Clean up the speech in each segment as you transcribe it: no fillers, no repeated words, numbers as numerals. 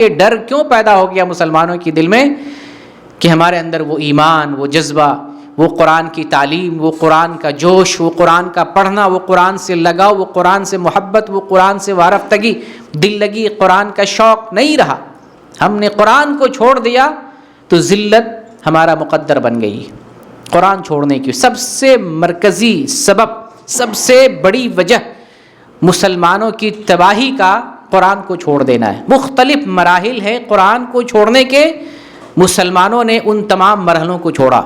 یہ ڈر کیوں پیدا ہو گیا مسلمانوں کے دل میں کہ ہمارے اندر وہ ایمان، وہ جذبہ، وہ قرآن کی تعلیم، وہ قرآن کا جوش، وہ قرآن کا پڑھنا، وہ قرآن سے لگاؤ، وہ قرآن سے محبت، وہ قرآن سے وارفتگی، دل لگی قرآن کا شوق نہیں رہا. ہم نے قرآن کو چھوڑ دیا تو ذلت ہمارا مقدر بن گئی. قرآن چھوڑنے کی سب سے مرکزی سبب، سب سے بڑی وجہ مسلمانوں کی تباہی کا قرآن کو چھوڑ دینا ہے. مختلف مراحل ہیں قرآن کو چھوڑنے کے. مسلمانوں نے ان تمام مرحلوں کو چھوڑا.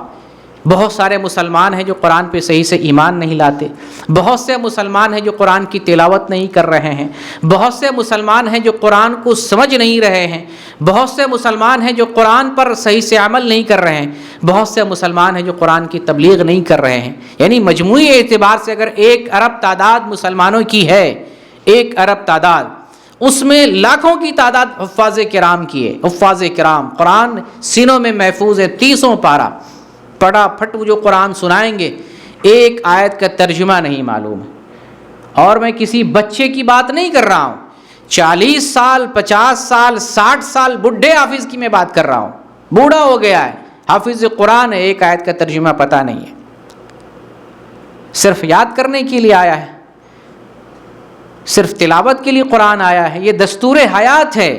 بہت سارے مسلمان ہیں جو قرآن پہ صحیح سے ایمان نہیں لاتے. بہت سے مسلمان ہیں جو قرآن کی تلاوت نہیں کر رہے ہیں. بہت سے مسلمان ہیں جو قرآن کو سمجھ نہیں رہے ہیں. بہت سے مسلمان ہیں جو قرآن پر صحیح سے عمل نہیں کر رہے ہیں. بہت سے مسلمان ہیں جو قرآن کی تبلیغ نہیں کر رہے ہیں. یعنی مجموعی اعتبار سے اگر 1 ارب تعداد مسلمانوں کی ہے، 1 ارب تعداد، اس میں لاکھوں کی تعداد حفاظ کرام کی ہے. حفاظ کرام قرآن سینوں میں محفوظ ہے. 30 پارہ پڑا پھٹ جو قرآن سنائیں گے، ایک آیت کا ترجمہ نہیں معلوم ہے. اور میں کسی بچے کی بات نہیں کر رہا ہوں، 40 سال 50 سال 60 سال بڈھے حافظ کی میں بات کر رہا ہوں. بوڑھا ہو گیا ہے، حافظ قرآن ہے، ایک آیت کا ترجمہ پتہ نہیں ہے، صرف یاد کرنے کے لیے آیا ہے، صرف تلاوت کے لیے قرآن آیا ہے. یہ دستور حیات ہے،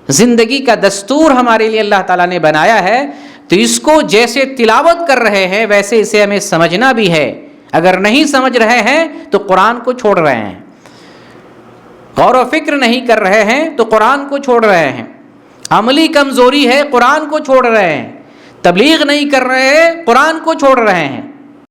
زندگی کا دستور ہمارے لیے اللہ تعالیٰ نے بنایا ہے. تو اس کو جیسے تلاوت کر رہے ہیں ویسے اسے ہمیں سمجھنا بھی ہے. اگر نہیں سمجھ رہے ہیں تو قرآن کو چھوڑ رہے ہیں. غور و فکر نہیں کر رہے ہیں تو قرآن کو چھوڑ رہے ہیں. عملی کمزوری ہے، قرآن کو چھوڑ رہے ہیں. تبلیغ نہیں کر رہے ہیں، قرآن کو چھوڑ رہے ہیں.